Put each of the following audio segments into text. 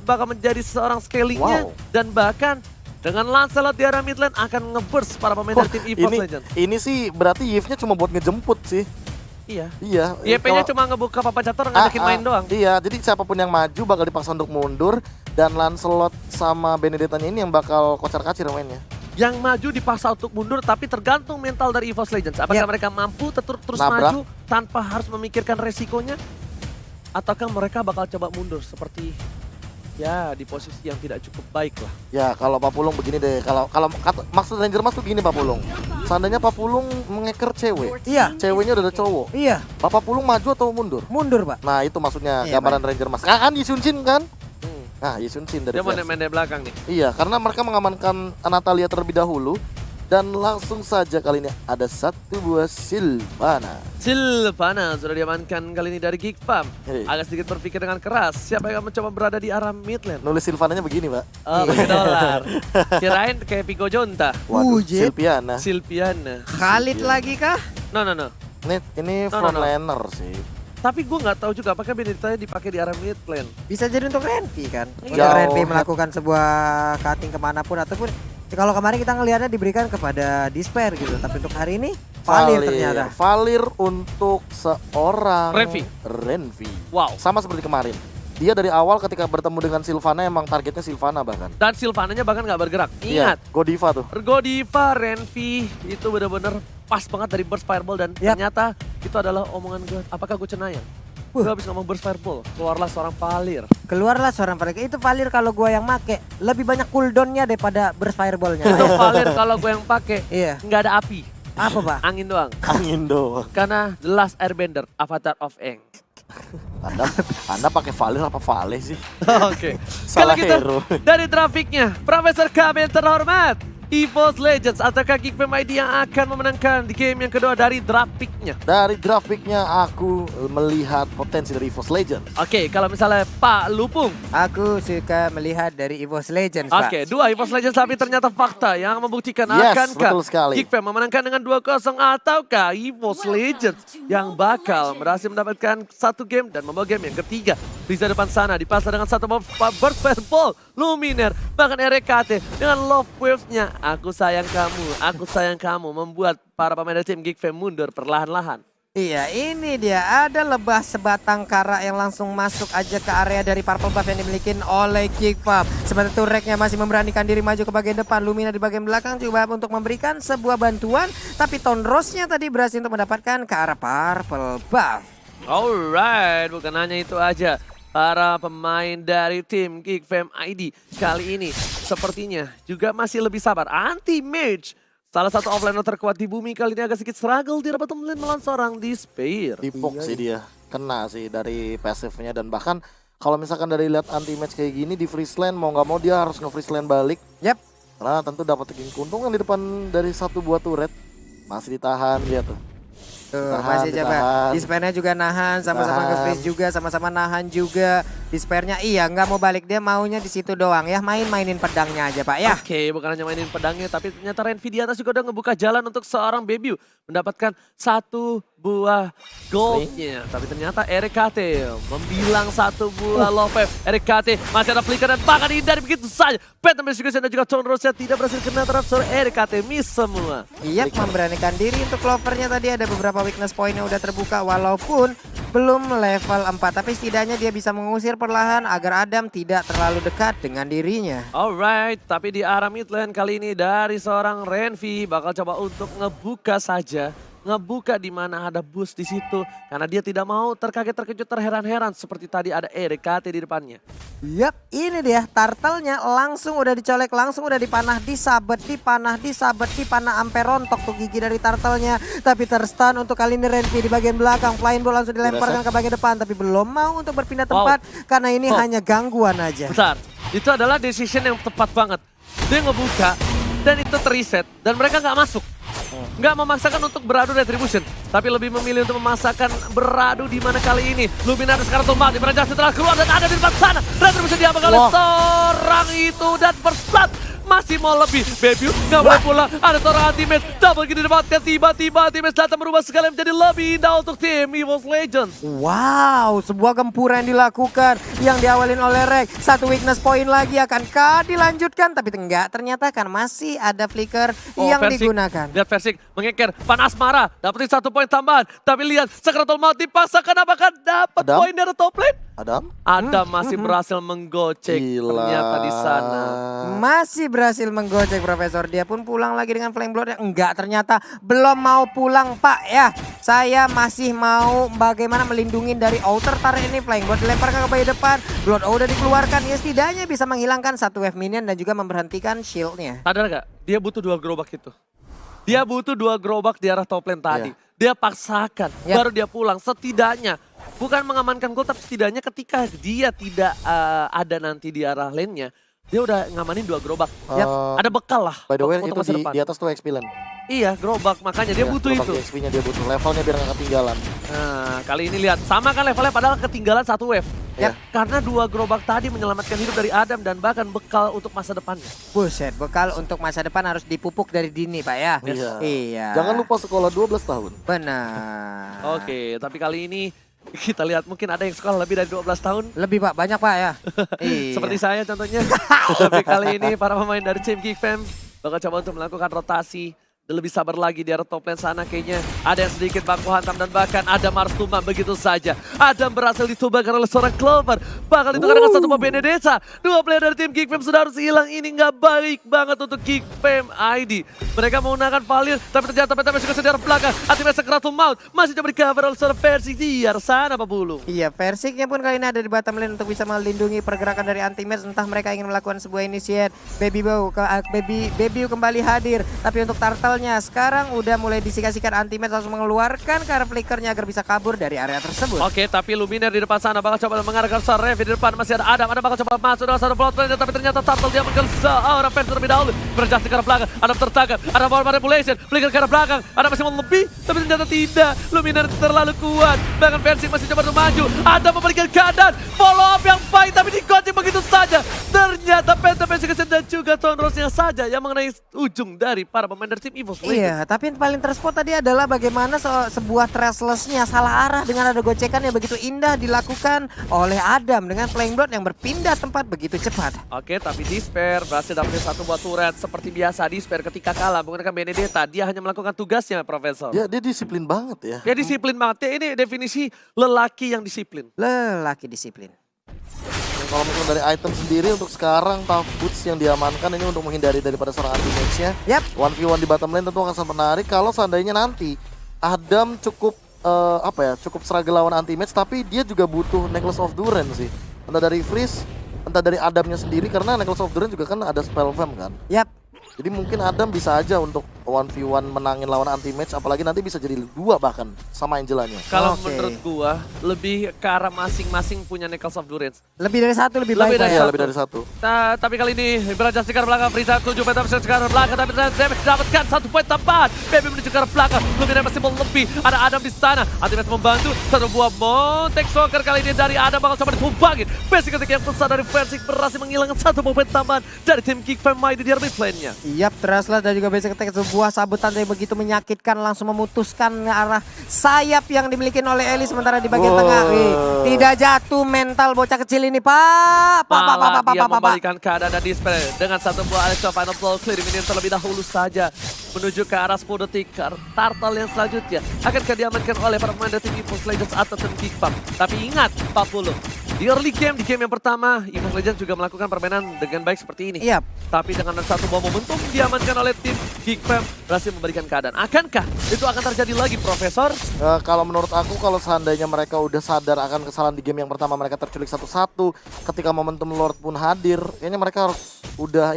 bakal menjadi seorang scalingnya. Dan bahkan dengan Lancelot di area mid lane akan nge-burst para pemain dari tim EVOS Legends. Ini sih berarti Yves-nya cuma buat ngejemput sih. Iya. YP-nya cuma ngebuka Papa Catur ngajakin main doang. Iya, jadi siapapun yang maju bakal dipaksa untuk mundur. Dan Lancelot sama Benedetta-nya ini yang bakal kocar-kacir mainnya. Yang maju dipaksa untuk mundur, tapi tergantung mental dari EVOS Legends. Apakah mereka mampu terus maju tanpa harus memikirkan resikonya? Ataukah mereka bakal coba mundur seperti ya di posisi yang tidak cukup baik lah. Ya kalau Pak Pulung begini deh, kalau maksud Ranger Mas tuh gini Pak Pulung. Seandainya Pak Pulung mengeker cewek, ceweknya udah ada cowok. Iya. Bapak Pulung maju atau mundur? Mundur, Pak. Nah itu maksudnya gambaran Ranger Mas. Kan Yisun-Shin kan? Nah Yisun-Shin dari dia main dari belakang nih. Iya, karena mereka mengamankan Natalia terlebih dahulu. Dan langsung saja kali ini ada satu buah Sylvana. Sylvana sudah diamankan kali ini dari Geek Farm. Agak sedikit berpikir dengan keras. Siapa yang mencoba berada di arah mid lane? Nulis Sylvananya begini, Pak. Oh, pakai dolar. Kirain kayak Pico Jonta. Waduh, Sylviana. Khalid lagi kah? No. Ini frontlaner sih. Tapi gue nggak tahu juga apakah Benedetta dipakai di arah mid lane. Bisa jadi untuk Renvi kan. Untuk Renvi melakukan sebuah cutting kemanapun ataupun kalau kemarin kita ngelihatnya diberikan kepada Despair gitu, tapi untuk hari ini Valir ternyata. Valir untuk seorang Renvi. Wow. Sama seperti kemarin. Dia dari awal ketika bertemu dengan Sylvana emang targetnya Sylvana bahkan. Dan Sylvananya bahkan nggak bergerak. Ingat. Godiva tuh. Godiva, Renvi itu benar-benar pas banget dari burst fireball dan ternyata itu adalah omongan gue. Apakah gue cenayang? Gue habis ngomong burst fireball, keluarlah seorang Valir. Itu Valir kalau gue yang make lebih banyak cooldownnya daripada burst fireballnya. Itu Valir kalau gue yang pakai nggak ada api. Apa Pak? Angin doang. Angin doang. Karena The Last Airbender, Avatar of Aang. Anda pakai Valir apa Vale sih? Oke. Kalau gitu dari trafiknya, Profesor Kabel terhormat. EVOS Legends ataukah Geek Fam ID yang akan memenangkan di game yang kedua dari draft pick-nya? Dari draft pick-nya aku melihat potensi dari EVOS Legends. Oke, kalau misalnya Pak Lupung. Aku suka melihat dari EVOS Legends, Pak. Oke, dua EVOS Legends tapi ternyata fakta yang membuktikan akankah Geek Fam memenangkan dengan 2-0 ataukah EVOS Legends yang bakal berhasil mendapatkan satu game dan membawa game yang ketiga. Bisa depan sana dipasang dengan satu burst fireball, Luminaire, bahkan RKT dengan love waves-nya. Aku sayang kamu membuat para pemain dari tim Geek Fam mundur perlahan-lahan. Iya, ini dia ada lebah sebatang kara yang langsung masuk aja ke area dari purple buff yang dimiliki oleh Geek Fam. Sementara Turek-nya masih memberanikan diri maju ke bagian depan. Lumina di bagian belakang coba untuk memberikan sebuah bantuan, tapi Tonrosnya tadi berhasil untuk mendapatkan ke arah purple buff. Alright, bukan hanya itu aja. Para pemain dari tim Geek Fam ID kali ini sepertinya juga masih lebih sabar. Anti-Mage, salah satu offlaner terkuat di bumi kali ini agak sedikit struggle di bottom lane melawan seorang Despair. Dipok sih dia, kena sih dari pasifnya dan bahkan kalau misalkan dari lihat anti-Mage kayak gini di freeze lane mau nggak mau dia harus nge-freeze lane balik. Karena tentu dapat keuntungan di depan dari satu buah turret. Masih ditahan dia tuh. Masih coba. Despair-nya juga nahan, sama-sama nge-freeze juga, sama-sama nahan juga. Despair-nya nggak mau balik, dia maunya di situ doang ya, mainin pedangnya aja Pak ya. Oke, bukan hanya mainin pedangnya, tapi ternyata Renvi di atas juga udah ngebuka jalan untuk seorang Bebiu mendapatkan satu buah goldnya. Tapi ternyata RKT membilang satu buah love wave. RKT masih ada flicker dan bahkan hindari begitu saja. Phantom Execution dan juga Tonrosnya tidak berhasil kena terhadap seorang RKT, miss semua. Iya, memberanikan diri untuk Clover-nya tadi ada beberapa weakness point yang udah terbuka walaupun belum level 4. Tapi setidaknya dia bisa mengusir perlahan agar Adam tidak terlalu dekat dengan dirinya. Alright, tapi di arah mid lane kali ini dari seorang Renvi bakal coba untuk ngebuka saja. Ngebuka di mana ada boost di situ karena dia tidak mau terkaget-terkejut, terheran-heran seperti tadi ada RKT di depannya. Yap, ini dia turtle-nya langsung udah dicolek, langsung udah dipanah, disabet, dipanah sampai rontok tuh gigi dari turtle-nya. Tapi terstun untuk kali ini Renvi di bagian belakang, flying ball langsung dilemparkan ke bagian depan tapi belum mau untuk berpindah tempat karena ini hanya gangguan aja. Bentar, itu adalah decision yang tepat banget. Dia ngebuka dan itu terreset dan mereka nggak masuk. Nggak memaksakan untuk beradu retribution, tapi lebih memilih untuk memaksakan beradu di mana kali ini. Luminaire sekarang tumbang, di setelah keluar dan ada di depan sana. Retribution diambil oleh seorang itu dan bersat masih mau lebih. Baby nggak boleh pulang, ada seorang Ultimate, double kill didapatkan, tiba-tiba Ultimate datang berubah sekali menjadi lebih indah untuk tim EVOS Legends. Wow, sebuah gempuran yang dilakukan yang diawalin oleh Rek. Satu weakness point lagi akankah dilanjutkan? Tapi enggak, ternyata kan masih ada flicker yang Versik, digunakan. lihat Versik mengeker, panas marah, dapetin 1 poin tambahan. Tapi lihat, Sakratul Maut dipaksakan, apakah dapat poin dari top lane? Adam masih berhasil menggocek ternyata di sana. Masih berhasil menggocek Profesor. Dia pun pulang lagi dengan Flame Blood. Enggak, ternyata belum mau pulang Pak ya. Saya masih mau bagaimana melindungi dari outer turret ini. Flame Blood dilempar ke bagian depan. Blood udah dikeluarkan. Ya setidaknya bisa menghilangkan 1 wave minion dan juga memberhentikan shieldnya. Sadar gak? Dia butuh 2 gerobak itu. Dia butuh 2 gerobak di arah top lane tadi. Dia paksakan, baru dia pulang. Setidaknya, bukan mengamankan gol, tapi setidaknya ketika dia tidak ada nanti di arah lane-nya, dia udah ngamanin 2 gerobak. Ada bekal lah. By the way, untuk itu masa depan. di atas tuh XP lane. Iya, gerobak. Makanya dia butuh itu. XP-nya dia butuh, levelnya biar gak ketinggalan. Nah, kali ini lihat. Sama kan levelnya padahal ketinggalan 1 wave. Karena 2 gerobak tadi menyelamatkan hidup dari Adam dan bahkan bekal untuk masa depannya. Buset, bekal untuk masa depan harus dipupuk dari dini Pak ya. Iya. Jangan lupa sekolah 12 tahun. Benar. Oke, tapi kali ini kita lihat mungkin ada yang sekolah lebih dari 12 tahun. Lebih Pak, banyak Pak ya. Iya. Seperti saya contohnya. Tapi kali ini para pemain dari tim Geek Fam bakal coba untuk melakukan rotasi. Dan lebih sabar lagi di arah top lane sana kayaknya. Ada yang sedikit baku hantam dan bahkan ada Martuma begitu saja. Adam berhasil ditumbangkan oleh seorang Clover. Bakal ditukar dengan 1 pemain Benedetta. 2 player dari tim Geek Fam sudah harus hilang. Ini nggak baik banget untuk Geek Fam ID. Mereka menggunakan Valir, tapi ternyata Penta juga di arah belakang. Ultimate Sakratul Maut masih coba di-cover oleh seorang Versik di arah sana Pak Bulung. Iya, Versiknya pun kali ini ada di bottom lane untuk bisa melindungi pergerakan dari anti-match. Entah mereka ingin melakukan sebuah initiate. Baby kembali hadir. Tapi untuk Turtle sekarang udah mulai disika-sikan anti-match langsung mengeluarkan karena flickernya agar bisa kabur dari area tersebut. Oke, tapi Luminar di depan sana bakal coba mengarahkan seorang Revi. Di depan masih ada Adam bakal coba masuk dalam satu plot lane, tapi ternyata Turtle dia mengambil seorang fans terlebih dahulu. Berjasti ke arah belakang, Adam tertangkap, ada power manipulation, flicker ke arah belakang, Adam masih mau lebih, tapi ternyata tidak. Luminar terlalu kuat, bahkan Versik masih coba untuk maju. Adam memberikan keadaan, follow up yang baik, tapi digocek begitu saja. Ternyata Penta dan juga Tonrosnya saja yang mengenai ujung dari para pemain dari tim EVOS Legends. Iya, tapi yang paling terspot tadi adalah bagaimana sebuah trashless-nya salah arah dengan ada gocekan yang begitu indah dilakukan oleh Adam dengan Flame Blood yang berpindah tempat begitu cepat. Oke, tapi Despair berhasil dapetin 1 buah turret. Seperti biasa Despair ketika kalah menggunakan Benedetta, dia hanya melakukan tugasnya, Profesor. Ya, dia disiplin banget ya. Dia disiplin banget. Ini definisi lelaki yang disiplin. Lelaki disiplin. Kalau misalnya dari item sendiri untuk sekarang Tough Boots yang diamankan ini untuk menghindari daripada seorang anti-match-nya. 1v1 di bottom lane tentu akan sangat menarik kalau seandainya nanti Adam cukup cukup struggle lawan anti-match, tapi dia juga butuh Necklace of Duren sih. Entah dari Freeze, entah dari Adamnya sendiri karena Necklace of Duren juga kan ada spell fam kan. Jadi mungkin Adam bisa aja untuk 1v1 menangin lawan anti-match, apalagi nanti bisa jadi 2 bahkan sama Angelanya. Kalau menurut gua lebih ke arah masing-masing punya Necklace of Durance. Lebih dari 1 lebih baik. Lebih dari 1. Nah, tapi kali ini berajak ke arah belakang, Frieza 7 Penta ke arah belakang, tapi damage dapatkan 1 poin tambahan. Baby menuju ke arah belakang, Luminar masih mau lebih. Ada Adam di sana, Ultimate membantu. 1 buah Montek Soccer kali ini dari Adam bakal coba ditumbangin. Basic ketika yang besar dari Versik berhasil menghilangkan 1 poin tambahan dari tim Geek Fam ID di mid lane-nya. Trashless dan juga basic attack sebuah sabutan yang begitu menyakitkan langsung memutuskan arah sayap yang dimiliki oleh Eli sementara di bagian tengah. Tidak jatuh mental bocah kecil ini, Pak. Dia membalikan keadaan dan Despair dengan 1 buah Alexa Final Blow clear minion terlebih dahulu saja menuju ke arah 10 detik. Turtle yang selanjutnya akankah diamankan oleh para pemain dari tim EVOS Legends atau tim Geek Fam. Tapi ingat 40 di early game, di game yang pertama EVOS Legends juga melakukan permainan dengan baik seperti ini. Tapi dengan 1 buah momentum diamankan oleh tim Geek Fam berhasil memberikan keadaan. Akankah itu akan terjadi lagi, Profesor? Kalau menurut aku, kalau seandainya mereka udah sadar akan kesalahan di game yang pertama, mereka terculik 1-1 ketika momentum Lord pun hadir, kayaknya mereka harus udah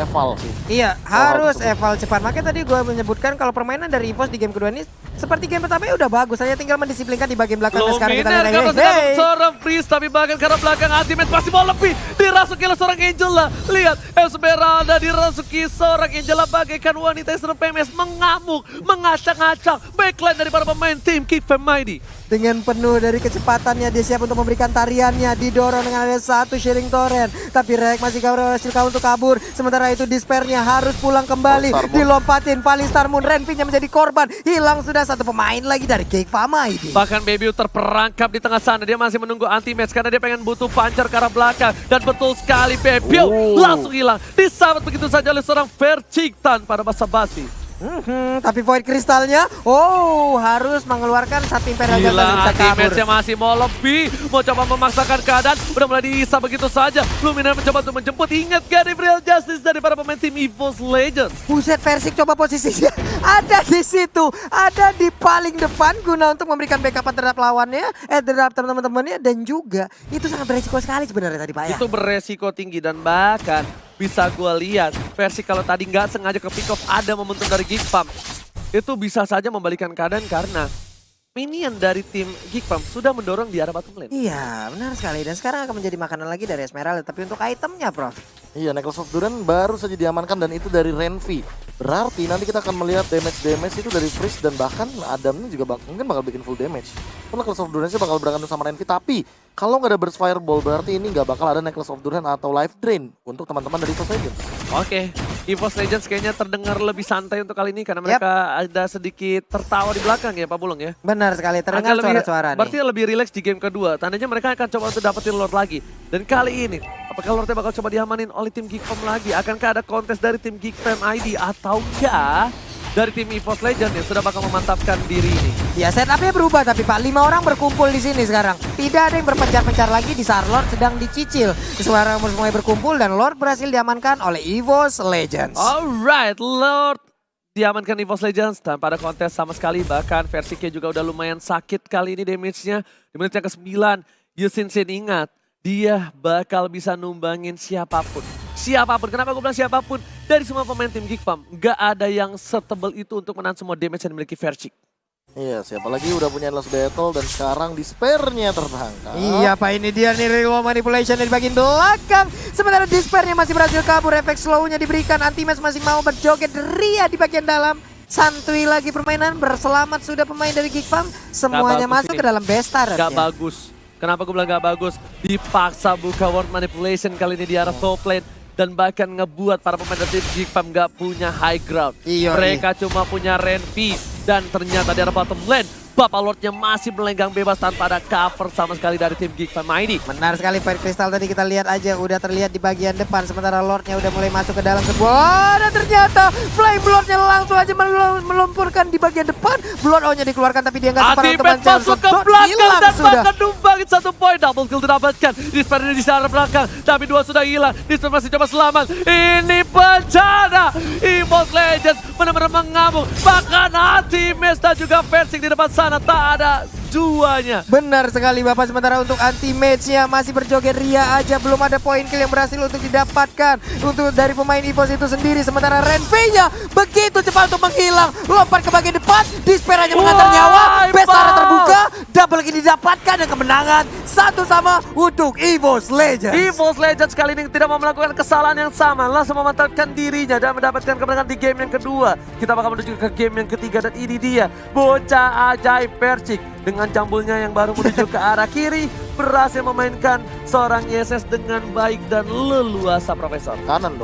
eval sih. Iya, harus eval cepat. Makanya tadi gue menyebutkan kalau permainan dari EVOS di game kedua ini seperti game pertamanya udah bagus, hanya tinggal mendisiplinkan di bagian belakang. Dan sekarang kita Luminer lihat karena sedang seorang freeze, tapi bahkan karena belakang ultimate masih mau lebih. Dirasuki oleh seorang Angela. Lihat, Esmeralda dirasuki seorang Angela bagaikan wanita yang PMS mengamuk, mengacak-acak backline dari para pemain tim Kick Fam Mighty. Dengan penuh dari kecepatannya, dia siap untuk memberikan tariannya. Didorong dengan ada satu sharing torrent. Tapi Rek masih berhasil untuk kabur. Sementara itu Despair-nya harus pulang kembali. Dilompatin paling Star Moon. Renpi-nya menjadi korban. Hilang sudah satu pemain lagi dari Kick Fam Mighty. Bahkan Baby terperangkap di tengah sana. Dia masih menunggu anti-match karena dia pengen butuh pancar ke arah belakang. Dan betul sekali Baby langsung hilang. Disabet begitu saja oleh seorang Vercik tanpa ada basa-basi. Tapi Void Kristalnya, harus mengeluarkan satu Imperial Gata Gila, bisa kabur. anti-match-nya masih mau lebih. Mau coba memaksakan keadaan. Udah mulai diisa begitu saja. Luminer mencoba untuk menjemput. Ingat gak Real Justice dari para pemain tim EVOS Legends? Buset, Versik coba posisinya. Ada di situ. Ada di paling depan guna untuk memberikan backup terhadap lawannya. Terhadap teman-temannya. Dan juga itu sangat beresiko sekali sebenarnya tadi Pak ya. Itu beresiko tinggi dan bahkan bisa gue lihat Versik kalau tadi nggak sengaja ke pick off ada momentum dari Geek Fam. Itu bisa saja membalikan keadaan karena minion dari tim Geek Fam sudah mendorong di arah bottom lane. Iya, benar sekali. Dan sekarang akan menjadi makanan lagi dari Esmeralda. Tapi untuk itemnya, Prof. Iya, Necklace of Duran baru saja diamankan dan itu dari Renvi. Berarti nanti kita akan melihat damage itu dari Freeze dan bahkan Adamnya juga mungkin bakal bikin full damage. Necklace of Duran sih bakal bergantung sama Renvi, tapi kalau nggak ada Burst Fireball berarti ini nggak bakal ada Necklace of Duran atau Life Drain untuk teman-teman dari EVOS Legends. Oke, EVOS Legends kayaknya terdengar lebih santai untuk kali ini karena mereka ada sedikit tertawa di belakang ya Pak Bulung ya. Benar sekali, terdengar suara-suara nih. Berarti lebih rileks di game kedua, tandanya mereka akan coba untuk dapetin Lord lagi. Dan kali ini, apakah Lordnya bakal coba diamanin oleh tim Geek Fam lagi? Akankah ada kontes dari tim Geek Fam ID ataukah dari tim EVOS Legends yang sudah bakal memantapkan diri ini? Ya, setupnya berubah tapi Pak, 5 orang berkumpul di sini sekarang. Tidak ada yang berpencar-pencar lagi di saat Lord sedang dicicil. Suara mulai berkumpul dan Lord berhasil diamankan oleh EVOS Legends. Alright, Lord diamankan EVOS Legends tanpa ada kontes sama sekali. Bahkan Versiknya juga udah lumayan sakit kali ini damage-nya. Di menit yang ke-9, Yusin Sin ingat, dia bakal bisa numbangin siapapun. Siapapun, kenapa gue bilang siapapun? Dari semua pemain tim Geek Fam, gak ada yang setebal itu untuk menahan semua damage yang dimiliki Vercik. Iya, siapa lagi udah punya Endless Battle dan sekarang Despair-nya tertangkap. Iya Pak, ini dia nih real manipulation di bagian belakang. Sementara Despair-nya masih berhasil kabur, efek slow-nya diberikan, anti-match masih mau berjoget ria di bagian dalam. Santuy lagi permainan, berselamat sudah pemain dari Geek Fam. Semuanya masuk ke dalam best turret. Gak bagus. Kenapa gue bilang gak bagus? Dipaksa buka world manipulation kali ini di arah top lane. Dan bahkan ngebuat para pemain dari Geek Fam gak punya high ground. Mereka cuma punya Renvi. Dan ternyata di arah bottom lane, Bapak Lordnya masih melenggang bebas tanpa ada cover sama sekali dari tim Geek Fam ID. Benar sekali, Void Crystal tadi kita lihat aja udah terlihat di bagian depan. Sementara Lordnya udah mulai masuk ke dalam sebuah. Dan ternyata Flame Lordnya langsung aja melumpurkan di bagian depan. Blood-O-nya dikeluarkan tapi dia nggak sempat untuk Ultimate masuk ke belakang dan bahkan numbangin 1 poin. Double kill didapatkan. Despair di arah belakang. Tapi 2 sudah hilang. Despair masih coba selamat. Ini bencana. EVOS Legends benar-benar mengamuk. Bahkan anti-match dan juga Versik di depan sana tak ada duanya. Benar sekali Bapak, sementara untuk anti-match-nya masih berjoget ria aja. Belum ada poin kill yang berhasil untuk didapatkan untuk dari pemain EVOS itu sendiri. Sementara Renvi-nya begitu cepat untuk menghilang. Lompat ke bagian depan, Despair hanya mengantar nyawa. Bestara terbuka, double kill didapatkan dan kemenangan 1-1 untuk EVOS Legends. EVOS Legends kali ini tidak mau melakukan kesalahan yang sama. Langsung memantapkan dirinya dan mendapatkan kemenangan di game yang kedua. Kita bakal menuju ke game yang ketiga dan ini dia bocah ajaib Versik. Dengan jambulnya yang baru menuju ke arah kiri, berhasil memainkan seorang YSS dengan baik dan leluasa Profesor. Kanan dong.